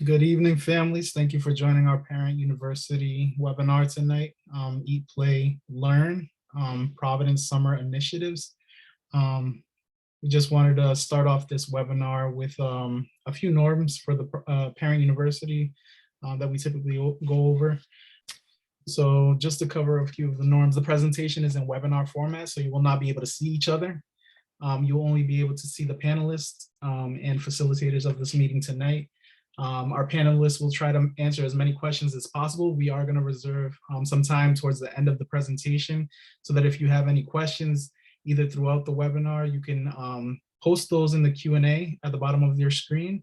Good evening, families. Thank you for joining our Parent University webinar tonight, Eat, Play, Learn, Providence Summer Initiatives. We just wanted to start off this webinar with a few norms for the Parent University that we typically go over. So just to cover a few of the norms, the presentation is in webinar format, so you will not be able to see each other. You'll only be able to see the panelists and facilitators of this meeting tonight. Our panelists will try to answer as many questions as possible. We are going to reserve some time towards the end of the presentation so that if you have any questions, either throughout the webinar, you can post those in the Q&A at the bottom of your screen,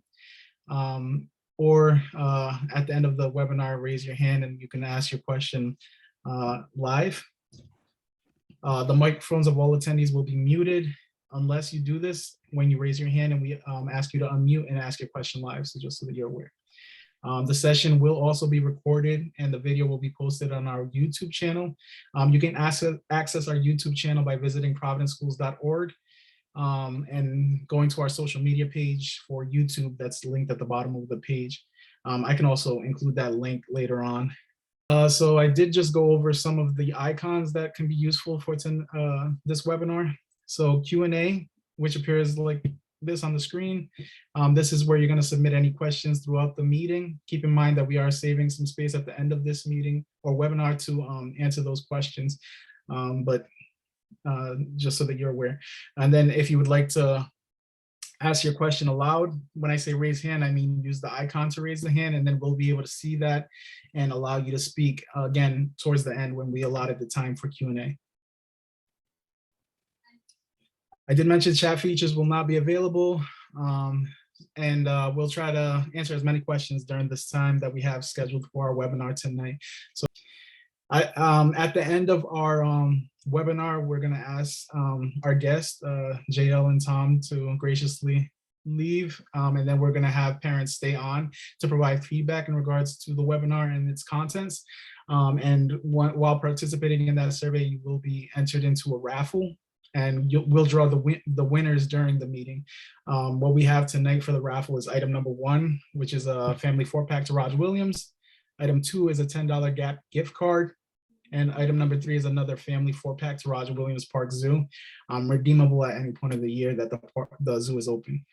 or at the end of the webinar, raise your hand and you can ask your question live. The microphones of all attendees will be muted unless you do this when you raise your hand and we ask you to unmute and ask your question live, so just so that you're aware. The session will also be recorded and the video will be posted on our YouTube channel. You can access our YouTube channel by visiting providenceschools.org and going to our social media page for YouTube that's linked at the bottom of the page. I can also include that link later on. So I did just go over some of the icons that can be useful for this webinar. So Q&A, which appears like this on the screen. This is where you're going to submit any questions throughout the meeting. Keep in mind that we are saving some space at the end of this meeting or webinar to answer those questions, but just so that you're aware. And then if you would like to ask your question aloud, when I say raise hand, I mean use the icon to raise the hand, and then we'll be able to see that and allow you to speak again towards the end when we allotted the time for Q&A. I did mention chat features will not be available, and we'll try to answer as many questions during this time that we have scheduled for our webinar tonight. So at the end of our webinar, we're going to ask our guests, JL and Tom, to graciously leave, and then we're going to have parents stay on to provide feedback in regards to the webinar and its contents. And while participating in that survey, you will be entered into a raffle, and we'll draw the winners during the meeting. What we have tonight for the raffle is item number 1, which is a family 4-pack to Roger Williams. Item 2 is a $10 Gap gift card. And item number 3 is another family 4-pack to Roger Williams Park Zoo, redeemable at any point of the year that the zoo is open.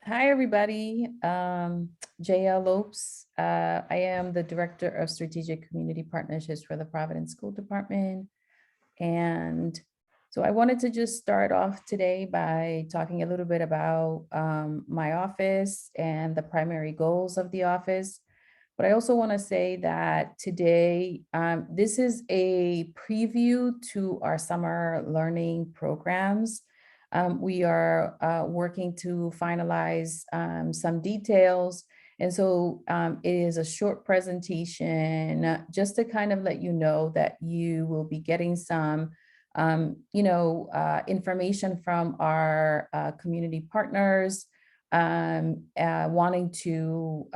Hi, everybody. JL Lopez. I am the Director of Strategic Community Partnerships for the Providence School Department. And so I wanted to just start off today by talking a little bit about my office and the primary goals of the office. But I also want to say that today, this is a preview to our summer learning programs. We are working to finalize some details. And so it is a short presentation just to kind of let you know that you will be getting some information from our community partners wanting to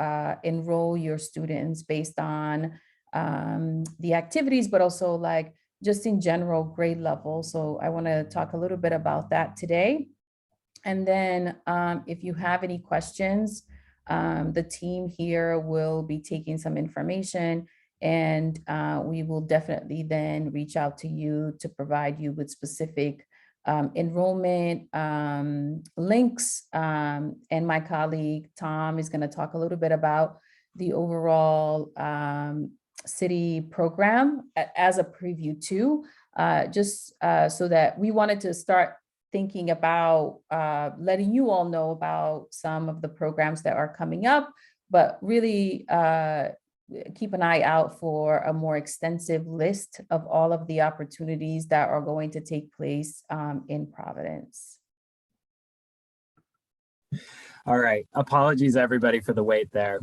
enroll your students based on the activities, but also like just in general grade level. So I want to talk a little bit about that today. And then if you have any questions, the team here will be taking some information, and we will definitely then reach out to you to provide you with specific enrollment links. And my colleague, Tom, is going to talk a little bit about the overall city program as a preview too, just so that we wanted to start thinking about letting you all know about some of the programs that are coming up, but really keep an eye out for a more extensive list of all of the opportunities that are going to take place in Providence. All right, apologies everybody for the wait there.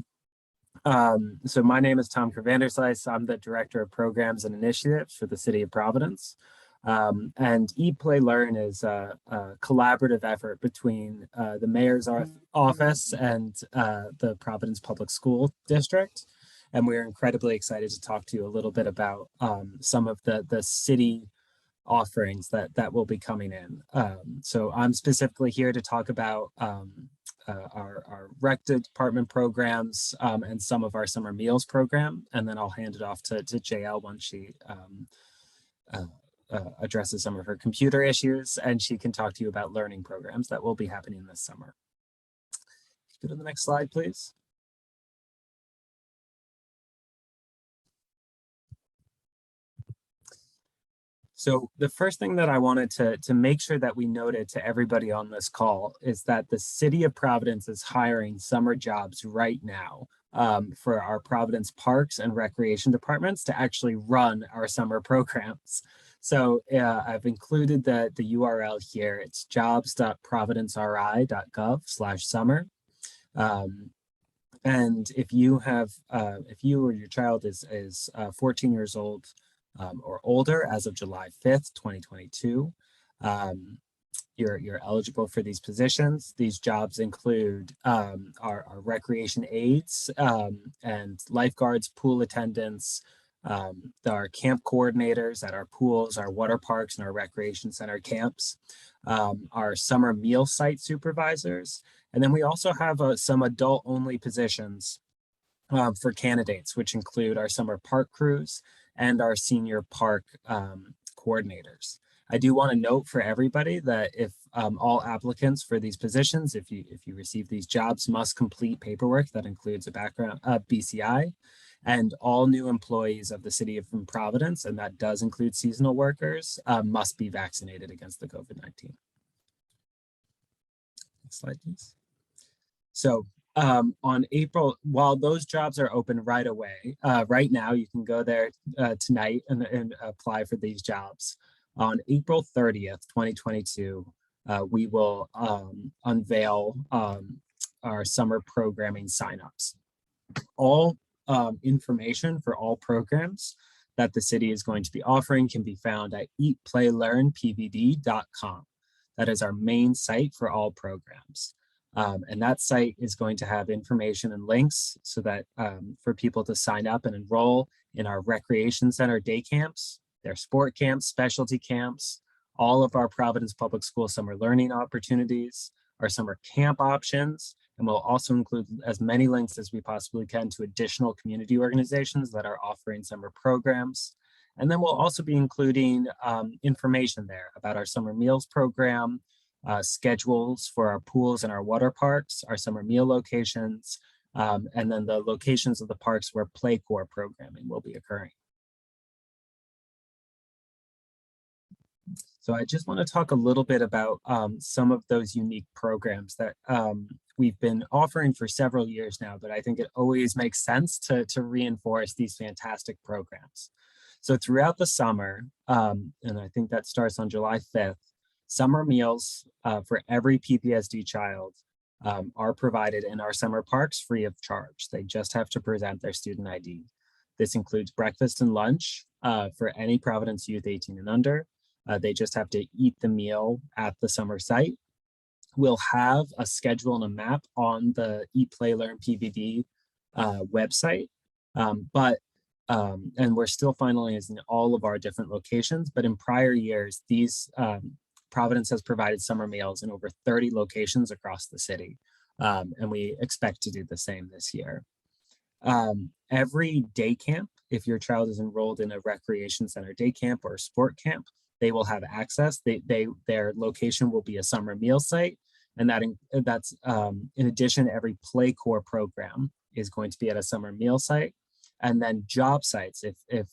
So my name is Tom Kravanderslice. I'm the Director of Programs and Initiatives for the City of Providence. And Eat, Play, Learn is a collaborative effort between the Mayor's Office and the Providence Public School District. And we're incredibly excited to talk to you a little bit about some of the city offerings that will be coming in. So I'm specifically here to talk about our rec department programs and some of our summer meals program. And then I'll hand it off to JL once she addresses some of her computer issues, and she can talk to you about learning programs that will be happening this summer. Go to the next slide, please. So the first thing that I wanted to make sure that we noted to everybody on this call is that the City of Providence is hiring summer jobs right now for our Providence Parks and Recreation departments to actually run our summer programs. So I've included the URL here. It's jobs.providenceri.gov/summer. And if you or your child is 14 years old or older as of July 5th, 2022, you're eligible for these positions. These jobs include our recreation aides and lifeguards, pool attendants, our camp coordinators at our pools, our water parks, and our recreation center camps, our summer meal site supervisors. And then we also have some adult-only positions for candidates, which include our summer park crews and our senior park coordinators. I do want to note for everybody that if all applicants for these positions, if you receive these jobs, must complete paperwork that includes a background BCI, and all new employees of the City of Providence, and that does include seasonal workers, must be vaccinated against the COVID-19. Next slide, please. So on April, while those jobs are open right away, right now, you can go there tonight and apply for these jobs. On April 30th, 2022, we will unveil our summer programming signups. All information for all programs that the city is going to be offering can be found at eatplaylearnpvd.com. That is our main site for all programs. And that site is going to have information and links so that for people to sign up and enroll in our recreation center day camps, their sport camps, specialty camps, all of our Providence Public School summer learning opportunities, our summer camp options, and we'll also include as many links as we possibly can to additional community organizations that are offering summer programs. And then we'll also be including information there about our summer meals program, schedules for our pools and our water parks, our summer meal locations, and then the locations of the parks where Play Corps programming will be occurring. So I just want to talk a little bit about some of those unique programs that we've been offering for several years now, but I think it always makes sense to reinforce these fantastic programs. So throughout the summer, and I think that starts on July 5th, summer meals for every PPSD child are provided in our summer parks free of charge. They just have to present their student ID. This includes breakfast and lunch for any Providence youth 18 and under. They just have to eat the meal at the summer site. We'll have a schedule and a map on the Eat, Play, Learn PVD website, and we're still finalizing all of our different locations, but in prior years, these Providence has provided summer meals in over 30 locations across the city, and we expect to do the same this year. Every day camp, if your child is enrolled in a recreation center day camp or a sport camp, they will have access. Their location will be a summer meal site, and that's in addition, every Play Corps program is going to be at a summer meal site. And then job sites, if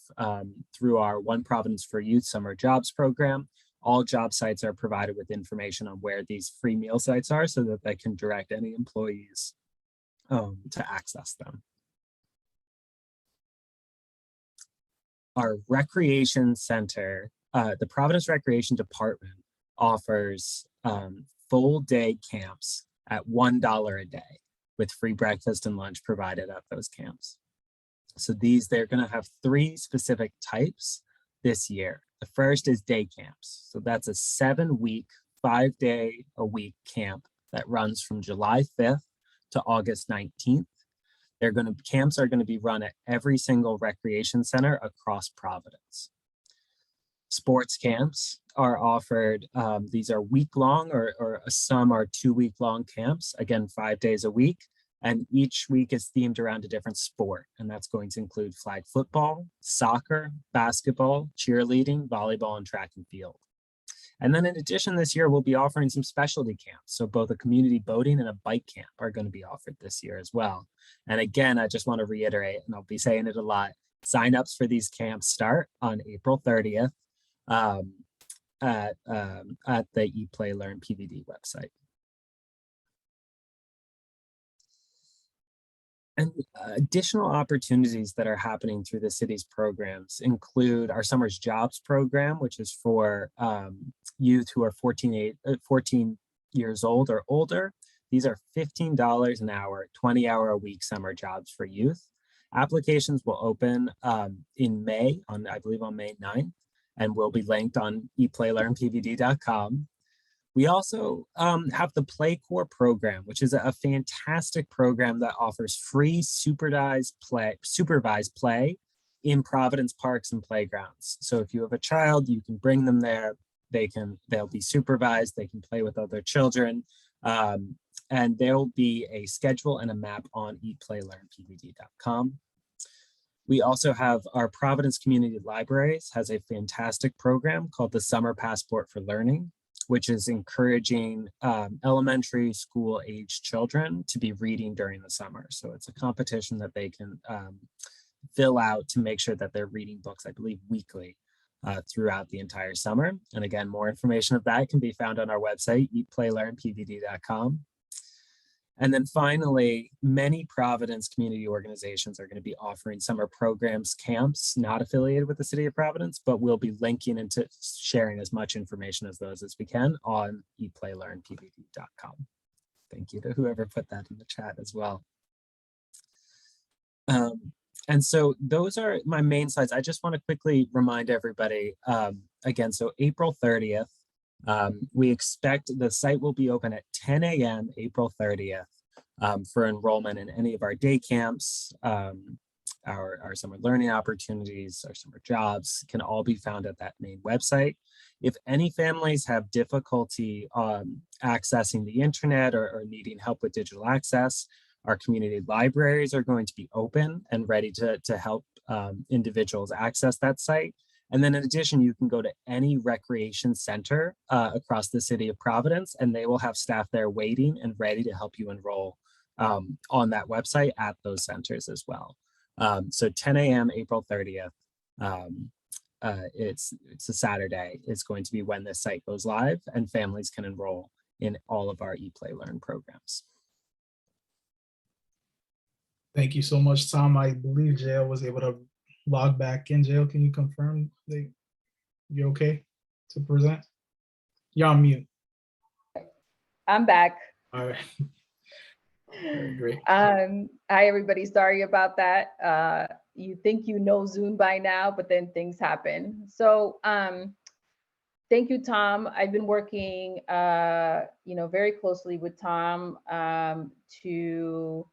through our One Providence for Youth summer jobs program, all job sites are provided with information on where these free meal sites are so that they can direct any employees to access them. Our recreation center, the Providence Recreation Department offers full day camps at $1 a day with free breakfast and lunch provided at those camps. So they're going to have 3 specific types this year. The first is day camps. So that's a 7-week, 5-day-a-week camp that runs from July 5th to August 19th. Camps are going to be run at every single recreation center across Providence. Sports camps are offered. These are week-long or some are 2-week-long camps, again, 5 days a week. And each week is themed around a different sport. And that's going to include flag football, soccer, basketball, cheerleading, volleyball, and track and field. And then in addition, this year, we'll be offering some specialty camps. So both a community boating and a bike camp are going to be offered this year as well. And again, I just want to reiterate, and I'll be saying it a lot, signups for these camps start on April 30th at the Eat, Play, Learn PVD website. And additional opportunities that are happening through the city's programs include our Summer's Jobs program, which is for youth who are 14 years old or older. These are $15 an hour, 20-hour-a-week summer jobs for youth. Applications will open in May, I believe on May 9th, and will be linked on eatplaylearnpvd.com. We also have the Play Core program, which is a fantastic program that offers free supervised play in Providence parks and playgrounds. So if you have a child, you can bring them there. They'll be supervised. They can play with other children, and there will be a schedule and a map on eatplaylearnpvd.com. We also have our Providence Community Libraries has a fantastic program called the Summer Passport for Learning, which is encouraging elementary school age children to be reading during the summer. So it's a competition that they can fill out to make sure that they're reading books, I believe, weekly throughout the entire summer. And again, more information of that can be found on our website, eatplaylearnpvd.com. And then finally, many Providence community organizations are going to be offering summer programs, camps, not affiliated with the city of Providence, but we'll be linking into sharing as much information as those as we can on eatplaylearnpvd.com. Thank you to whoever put that in the chat as well. And so those are my main slides. I just want to quickly remind everybody, again, so April 30th, we expect the site will be open at 10 a.m. April 30th for enrollment in any of our day camps, our summer learning opportunities, our summer jobs can all be found at that main website. If any families have difficulty accessing the internet or needing help with digital access, our community libraries are going to be open and ready to help individuals access that site. And then in addition, you can go to any recreation center across the city of Providence, and they will have staff there waiting and ready to help you enroll on that website at those centers as well. So 10 a.m. April 30th, it's a Saturday, is going to be when this site goes live and families can enroll in all of our Eat, Play, Learn programs. Thank you so much, Tom. I believe Jael was able to log back in. Jael, can you confirm that you're okay to present? You're on mute. I'm back. All right. All right, great. Hi, everybody. Sorry about that. You think you know Zoom by now, but then things happen. So thank you, Tom. I've been working very closely with Tom to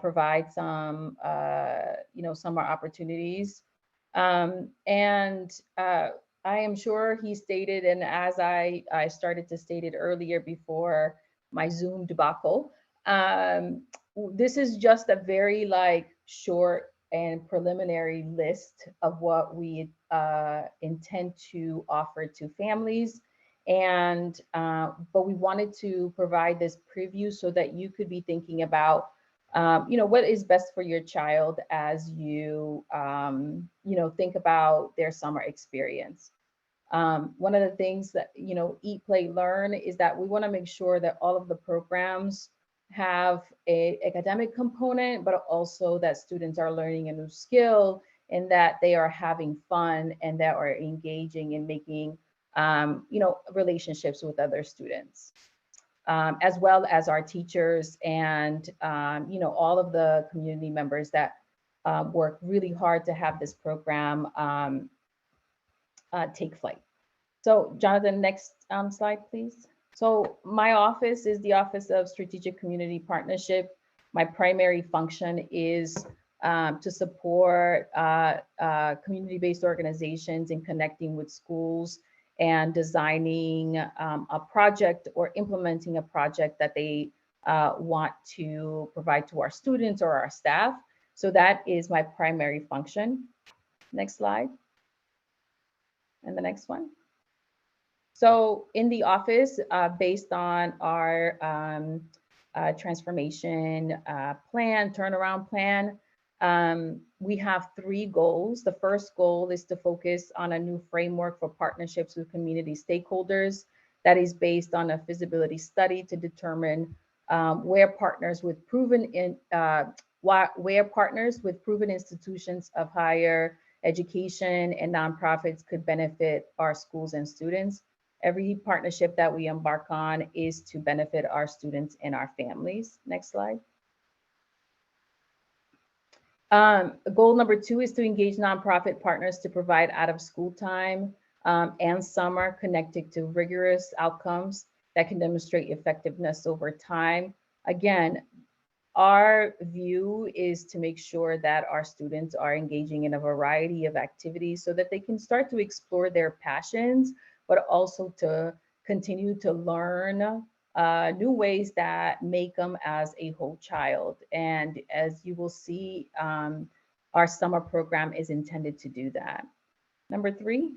provide some summer opportunities. And I am sure he stated, and as I started to state it earlier before my Zoom debacle, this is just a very short and preliminary list of what we intend to offer to families. And but we wanted to provide this preview so that you could be thinking about what is best for your child as you think about their summer experience. One of the things that Eat, Play, Learn is that we want to make sure that all of the programs have an academic component, but also that students are learning a new skill and that they are having fun and that are engaging in making relationships with other students, as well as our teachers and all of the community members that work really hard to have this program take flight. So Jonathan, next slide, please. So my office is the Office of Strategic Community Partnership. My primary function is to support community-based organizations in connecting with schools and designing a project or implementing a project that they want to provide to our students or our staff. So that is my primary function. Next slide. And the next one. So in the office, based on our transformation plan, turnaround plan, we have 3 goals. The first goal is to focus on a new framework for partnerships with community stakeholders that is based on a feasibility study to determine where partners with proven institutions of higher education and nonprofits could benefit our schools and students. Every partnership that we embark on is to benefit our students and our families. Next slide. Goal number 2 is to engage nonprofit partners to provide out of school time and summer connected to rigorous outcomes that can demonstrate effectiveness over time. Again, our view is to make sure that our students are engaging in a variety of activities so that they can start to explore their passions, but also to continue to learn new ways that make them as a whole child. And as you will see, our summer program is intended to do that. Number 3,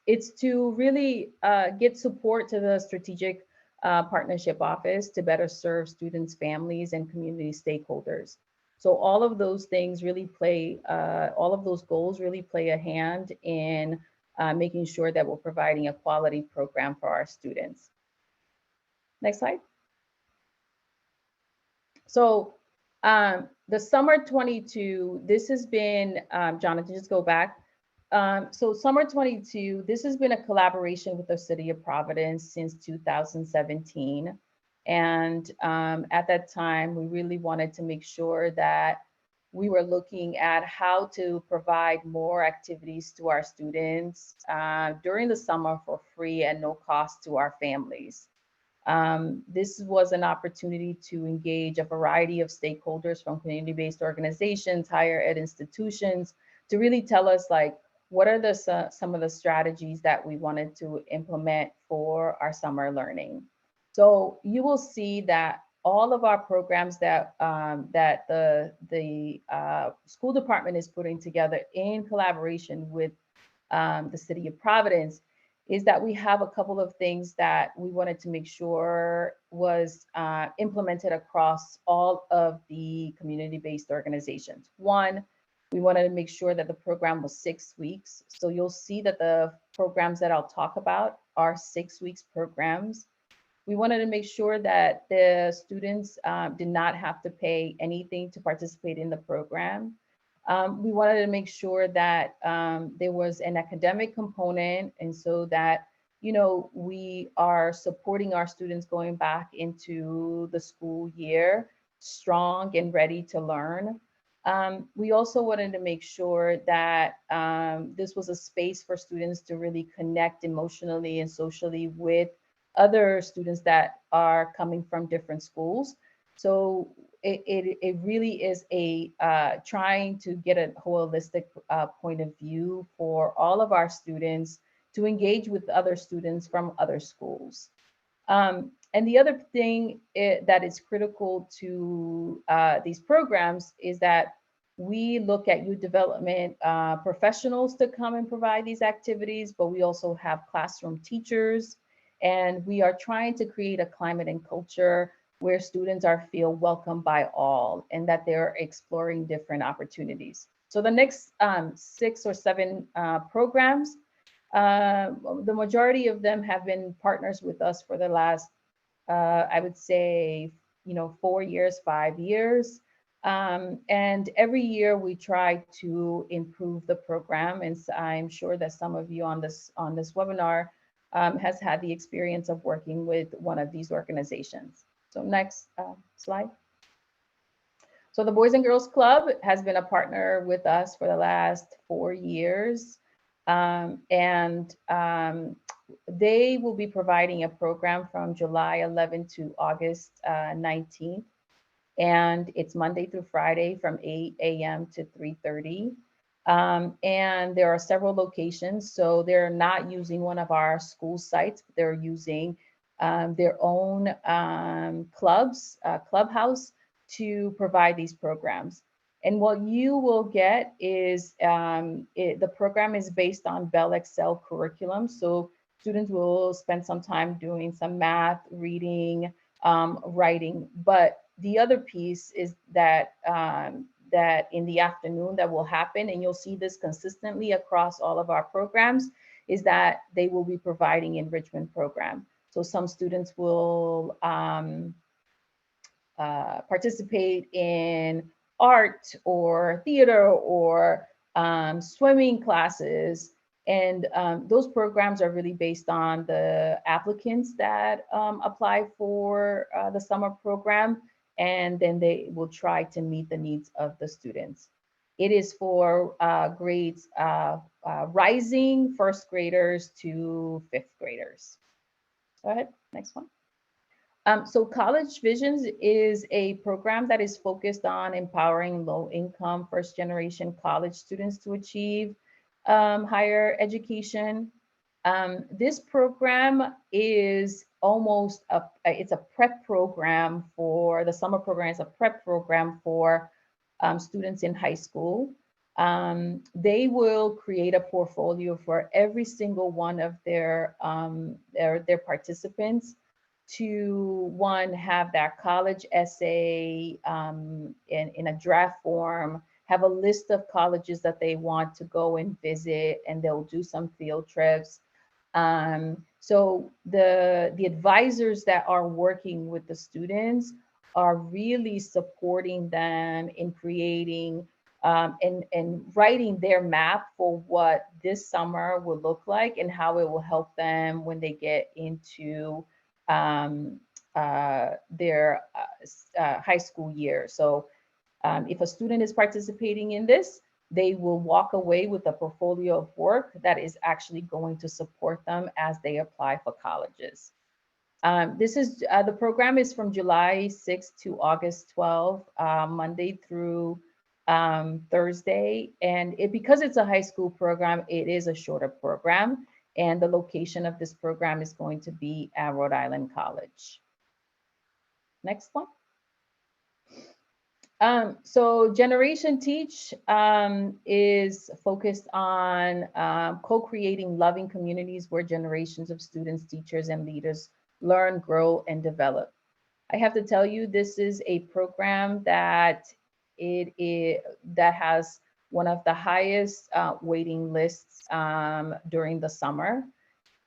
it's to really get support to the strategic partnership office to better serve students, families, and community stakeholders. So all of those things really play, all of those goals really play a hand in making sure that we're providing a quality program for our students. Next slide. So the summer 22, this has been, Jonathan, just go back. So summer 22, this has been a collaboration with the city of Providence since 2017. And at that time, we really wanted to make sure that we were looking at how to provide more activities to our students during the summer for free and no cost to our families. This was an opportunity to engage a variety of stakeholders from community-based organizations, higher ed institutions, to really tell us like, what are some of the strategies that we wanted to implement for our summer learning. So you will see that all of our programs that the school department is putting together in collaboration with the city of Providence is that we have a couple of things that we wanted to make sure was implemented across all of the community-based organizations. One, we wanted to make sure that the program was 6 weeks. So you'll see that the programs that I'll talk about are 6 weeks programs. We wanted to make sure that the students did not have to pay anything to participate in the program. We wanted to make sure that there was an academic component, and so that, you know, we are supporting our students going back into the school year strong and ready to learn. We also wanted to make sure that this was a space for students to really connect emotionally and socially with other students that are coming from different schools. So it really is a trying to get a holistic point of view for all of our students to engage with other students from other schools. And the other thing that is critical to these programs is that we look at youth development professionals to come and provide these activities, but we also have classroom teachers, and we are trying to create a climate and culture where students feel welcomed by all and that they're exploring different opportunities. So the next 6 or 7 programs, the majority of them have been partners with us for the last, I would say, 4 years, 5 years. And every year we try to improve the program. And so I'm sure that some of you on this webinar has had the experience of working with one of these organizations. So next slide. So the Boys and Girls Club has been a partner with us for the last 4 years. They will be providing a program from July 11 to August 19th. and it's Monday through Friday from 8 a.m. to 3:30. And there are several locations, so they're not using one of our school sites. They're using their own clubhouse to provide these programs. And what you will get is the program is based on Bell Excel curriculum. So students will spend some time doing some math, reading, writing. But the other piece is that that in the afternoon that will happen, and you'll see this consistently across all of our programs, is that they will be providing enrichment program. So some students will participate in art or theater or swimming classes. And those programs are really based on the applicants that apply for the summer program. And then they will try to meet the needs of the students. It is for grades rising first graders to fifth graders. Go ahead, next one. So College Visions is a program that is focused on empowering low-income first-generation college students to achieve higher education. This program is it's a prep program for, the summer program is a prep program for students in high school. They will create a portfolio for every single one of their participants to, one, have that college essay in a draft form, have a list of colleges that they want to go and visit, and they'll do some field trips. So the advisors that are working with the students are really supporting them in creating and writing their map for what this summer will look like and how it will help them when they get into their high school year. So if a student is participating in this, they will walk away with a portfolio of work that is actually going to support them as they apply for colleges. The program is from July 6th to August 12th, Monday through Thursday. And because it's a high school program, it is a shorter program. And the location of this program is going to be at Rhode Island College. Next one. So Generation Teach is focused on co-creating loving communities where generations of students, teachers, and leaders learn, grow, and develop. I have to tell you, this is a program that that has one of the highest waiting lists during the summer.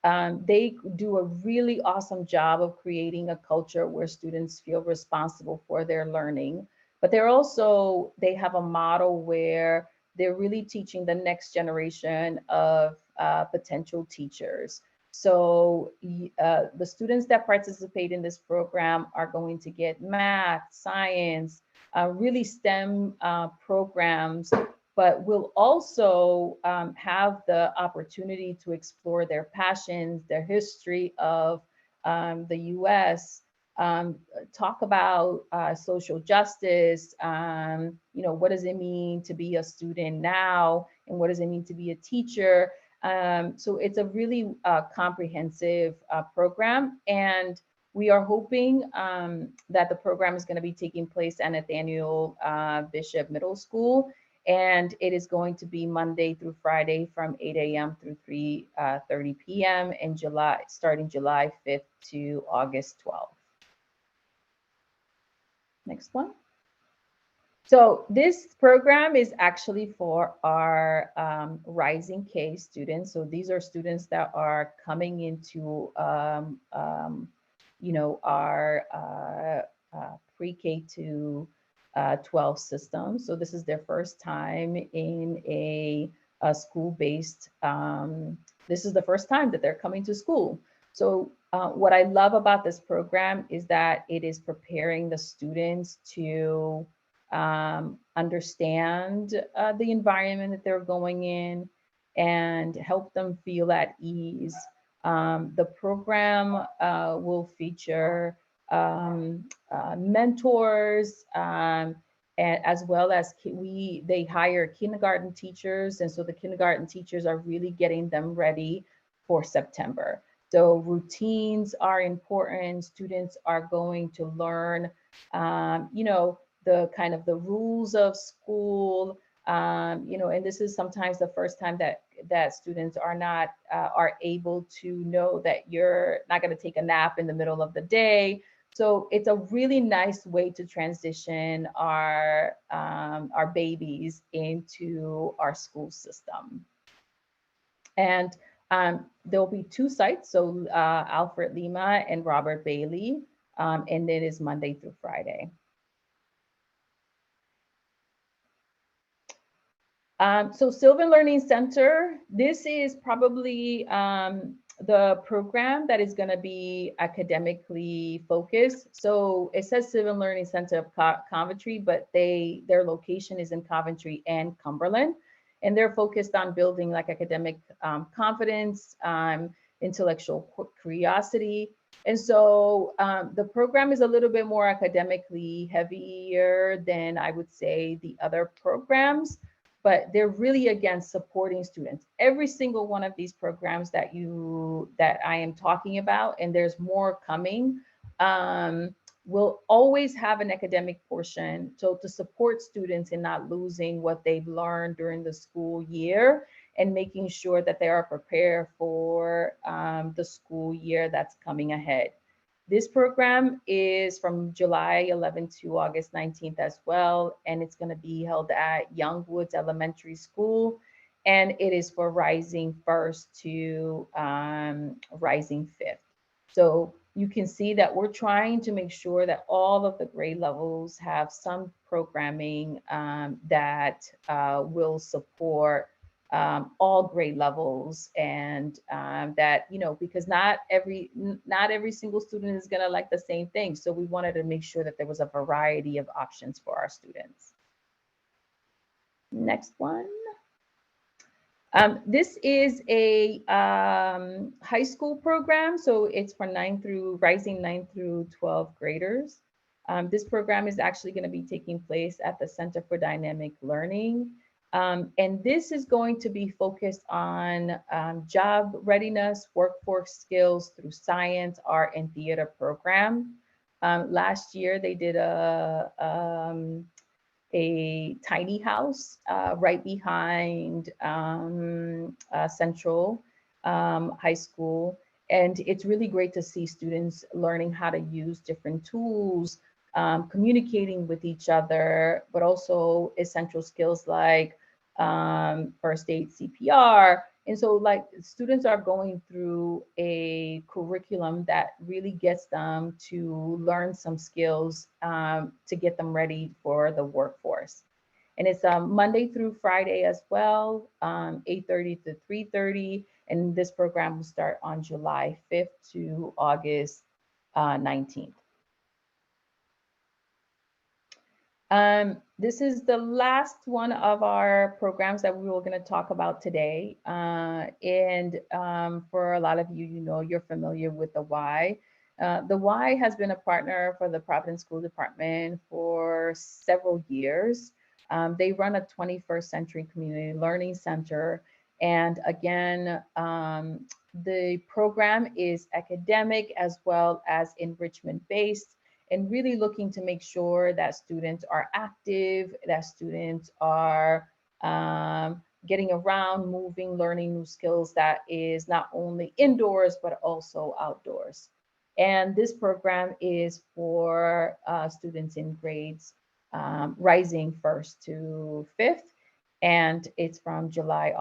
They do a really awesome job of creating a culture where students feel responsible for their learning, but they have a model where they're really teaching the next generation of potential teachers. So the students that participate in this program are going to get math, science, really STEM programs, but will also have the opportunity to explore their passions, their history of the US, talk about social justice, what does it mean to be a student now, and what does it mean to be a teacher? So it's a really comprehensive program, and we are hoping that the program is going to be taking place at Nathaniel Bishop Middle School, and it is going to be Monday through Friday from 8 a.m. through 3:30 p.m. in starting July 5th to August 12th. Next one. So this program is actually for our Rising K students. So these are students that are coming into, our pre-K to 12 system. So this is their first time in a school-based, this is the first time that they're coming to school. So what I love about this program is that it is preparing the students to understand the environment that they're going in and help them feel at ease. The program will feature mentors, and as well as they hire kindergarten teachers, and so the kindergarten teachers are really getting them ready for September. So routines are important. Students are going to learn, the kind of the rules of school, and this is sometimes the first time that students are able to know that you're not going to take a nap in the middle of the day. So it's a really nice way to transition our babies into our school system. And there'll be 2 sites, so Alfred Lima and Robert Bailey, and it is Monday through Friday. So Sylvan Learning Center, this is probably the program that is going to be academically focused. So it says Sylvan Learning Center of Coventry, but their location is in Coventry and Cumberland. And they're focused on building like academic confidence, intellectual curiosity. And so the program is a little bit more academically heavier than I would say the other programs, but they're really, again, supporting students. Every single one of these programs that I am talking about, and there's more coming, will always have an academic portion. So to support students in not losing what they've learned during the school year and making sure that they are prepared for the school year that's coming ahead. This program is from July 11th to August 19th as well, and it's going to be held at Young Woods Elementary School, and it is for Rising First to Rising Fifth. So you can see that we're trying to make sure that all of the grade levels have some programming that will support all grade levels, and that, because not every single student is going to like the same thing. So we wanted to make sure that there was a variety of options for our students. Next one. This is a high school program. So it's for rising 9 through 12 graders. This program is actually going to be taking place at the Center for Dynamic Learning. And this is going to be focused on job readiness, workforce skills through science, art, and theater program. Last year, they did a tiny house right behind Central High School. And it's really great to see students learning how to use different tools, communicating with each other, but also essential skills like first aid, CPR. And so like students are going through a curriculum that really gets them to learn some skills to get them ready for the workforce. And it's Monday through Friday as well, 8:30 to 3:30. And this program will start on July 5th to August 19th. This is the last one of our programs that we were going to talk about today. And for a lot of you, you're familiar with the Y. The Y has been a partner for the Providence School Department for several years. They run a 21st Century Community Learning Center. And again, the program is academic as well as enrichment based, and really looking to make sure that students are active, that students are getting around, moving, learning new skills that is not only indoors, but also outdoors. And this program is for students in grades rising 1st to 5th. And it's from July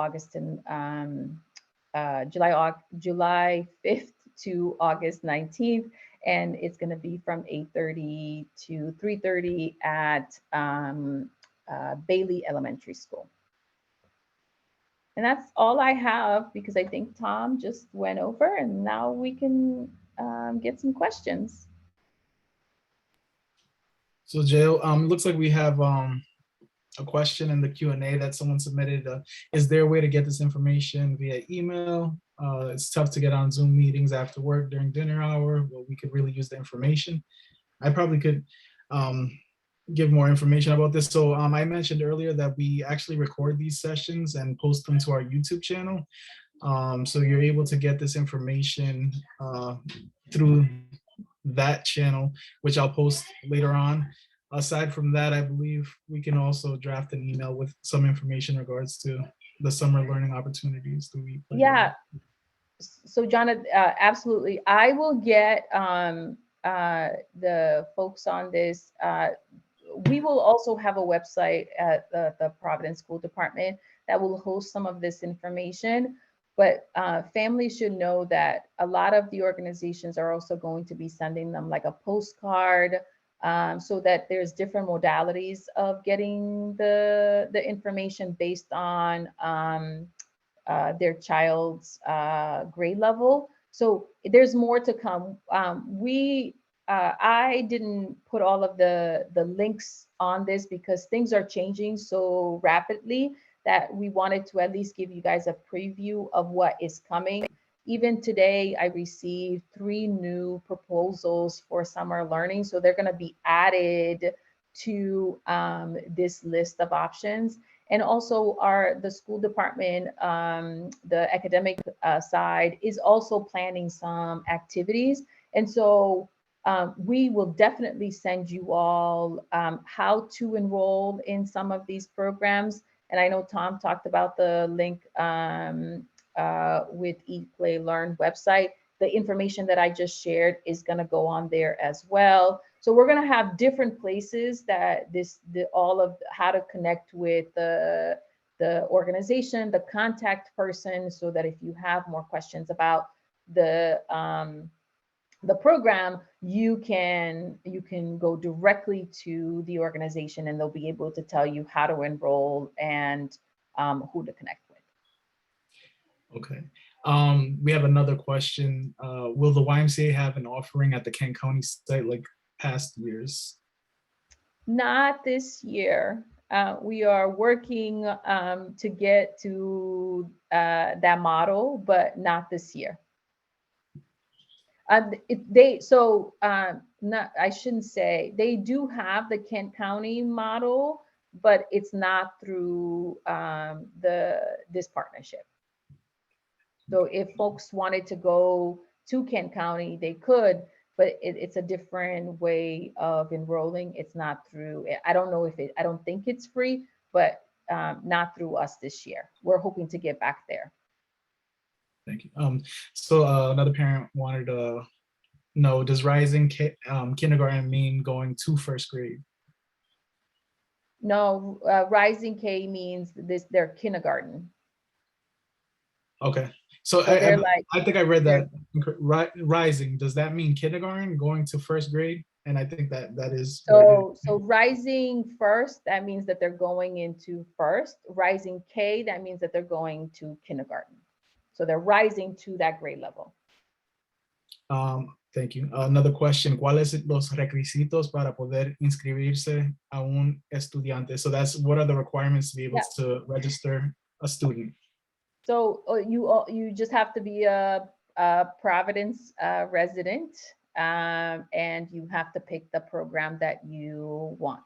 5th to August 19th. And it's going to be from 8:30 to 3:30 at Bailey Elementary School. And that's all I have, because I think Tom just went over, and now we can get some questions. So Jael, it looks like we have a question in the Q&A that someone submitted. Is there a way to get this information via email? It's tough to get on Zoom meetings after work during dinner hour, but we could really use the information. I probably could give more information about this. So I mentioned earlier that we actually record these sessions and post them to our YouTube channel. So you're able to get this information through that channel, which I'll post later on. Aside from that, I believe we can also draft an email with some information in regards to the summer learning opportunities through ePlay. Yeah. So John, absolutely. I will get the folks on this. We will also have a website at the Providence School Department that will host some of this information. But families should know that a lot of the organizations are also going to be sending them like a postcard, so that there's different modalities of getting the information based on their child's grade level. So there's more to come. I didn't put all of the links on this because things are changing so rapidly that we wanted to at least give you guys a preview of what is coming. Even today, I received 3 new proposals for summer learning. So they're going to be added to this list of options. And also the school department, the academic side is also planning some activities. And so we will definitely send you all how to enroll in some of these programs. And I know Tom talked about the link with Eat, Play, Learn website. The information that I just shared is going to go on there as well. So we're going to have different places that all of how to connect with the organization, the contact person, so that if you have more questions about the program, you can go directly to the organization and they'll be able to tell you how to enroll and who to connect with. Okay. We have another question. Will the YMCA have an offering at the Kent County site like past years? Not this year. We are working to get to that model, but not this year. I shouldn't say, they do have the Kent County model, but it's not through this partnership. So if folks wanted to go to Kent County, they could, but it's a different way of enrolling. It's not through, I don't know if I don't think it's free, but not through us this year. We're hoping to get back there. Thank you. So another parent wanted to know, does rising kindergarten mean going to first grade? No, rising K means their kindergarten. Okay. So So I think I read that. Rising, does that mean kindergarten going to first grade? And I think that is. So rising first, that means that they're going into first. Rising K, that means that they're going to kindergarten. So they're rising to that grade level. Thank you. Another question. ¿Cuáles los requisitos para poder inscribirse a un estudiante? So that's, what are the requirements to be able to register a student? So you just have to be a Providence resident, and you have to pick the program that you want.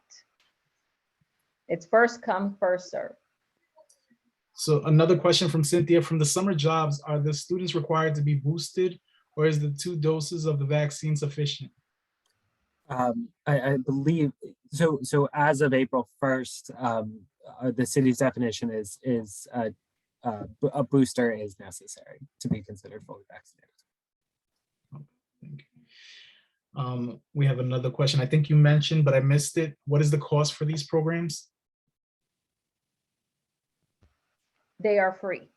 It's first come, first serve. So another question from Cynthia, from the summer jobs, are the students required to be boosted, or is the 2 doses of the vaccine sufficient? I believe so. So as of April 1st, the city's definition is a booster is necessary to be considered fully vaccinated. Thank you. We have another question. I think you mentioned, but I missed it. What is the cost for these programs? They are free.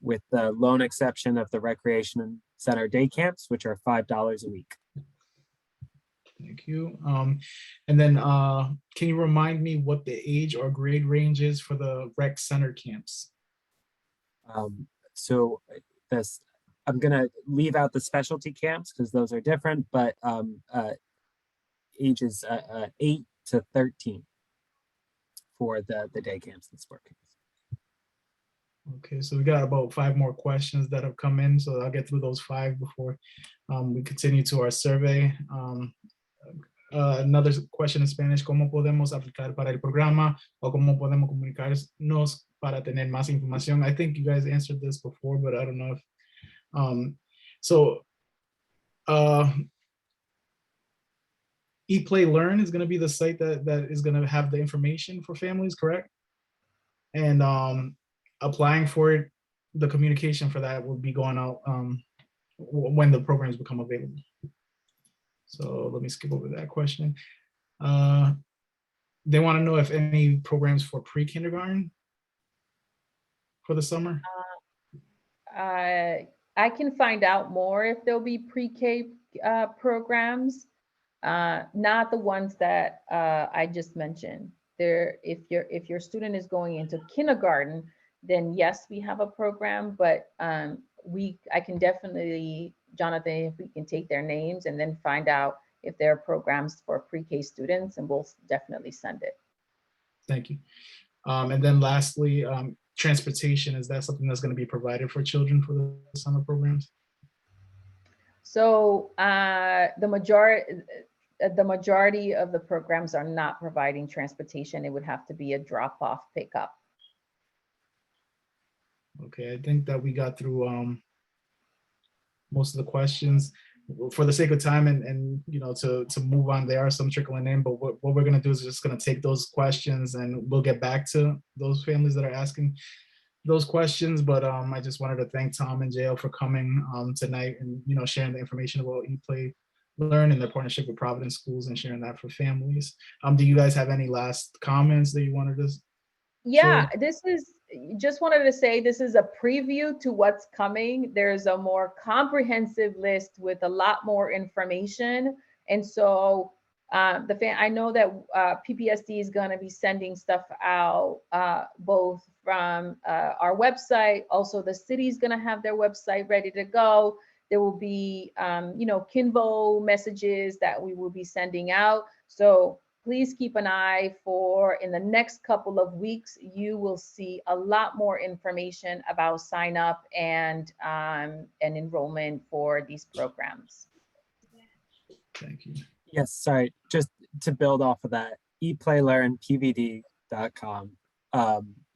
With the loan exception of the recreation center day camps, which are $5 a week. Thank you. And then can you remind me what the age or grade range is for the rec center camps? So I'm gonna leave out the specialty camps because those are different, but ages 8 to 13. for the day camps and sport camps. Okay, so we got about 5 more questions that have come in, so I'll get through those 5 before we continue to our survey. Another question in Spanish: ¿Cómo podemos aplicar para el programa o cómo podemos comunicarnos para tener más información? I think you guys answered this before, but I don't know if so. Eat, Play, Learn is going to be the site that is going to have the information for families, correct? And applying for it, the communication for that will be going out when the programs become available. So let me skip over that question. They want to know if any programs for pre-kindergarten for the summer. I can find out more if there'll be pre-K programs, not the ones that I just mentioned. If your student is going into kindergarten, then yes, we have a program, but I can definitely, Jonathan, if we can take their names and then find out if there are programs for pre-K students, and we'll definitely send it. Thank you. And then lastly, transportation, is that something that's going to be provided for children for the summer programs? So the majority of the programs are not providing transportation. It would have to be a drop-off pickup. Okay, I think that we got through most of the questions. For the sake of time and you know, to move on, there are some trickling in, but what we're going to do is just going to take those questions and we'll get back to those families that are asking those questions. But I just wanted to thank Tom and JL for coming tonight and, you know, sharing the information about Eat, Play, Learn and their partnership with Providence Schools and sharing that for families. Do you guys have any last comments that you wanted to Yeah, this is, just wanted to say, this is a preview to what's coming. There's a more comprehensive list with a lot more information. And so I know that PPSD is going to be sending stuff out both from our website. Also, the city's going to have their website ready to go. There will be, you know, Kinvo messages that we will be sending out. So please keep an eye for, in the next couple of weeks, you will see a lot more information about sign up and enrollment for these programs. Thank you. Yes, sorry, just to build off of that, eatplaylearnpvd.com.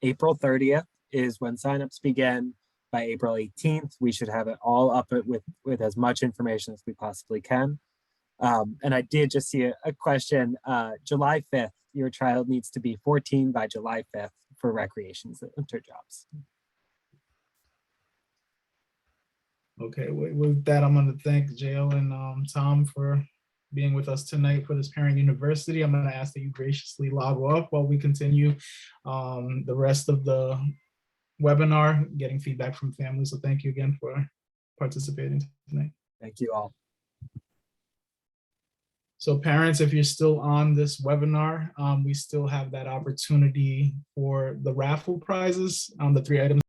April 30th is when signups begin. By April 18th, we should have it all up with as much information as we possibly can. And I did just see a question, July 5th, your child needs to be 14 by July 5th for recreation center jobs. Okay, with that, I'm going to thank JL and Tom for being with us tonight for this Parent University. I'm going to ask that you graciously log off while we continue the rest of the webinar, getting feedback from families. So thank you again for participating tonight. Thank you all. So parents, if you're still on this webinar, we still have that opportunity for the raffle prizes. The 3 items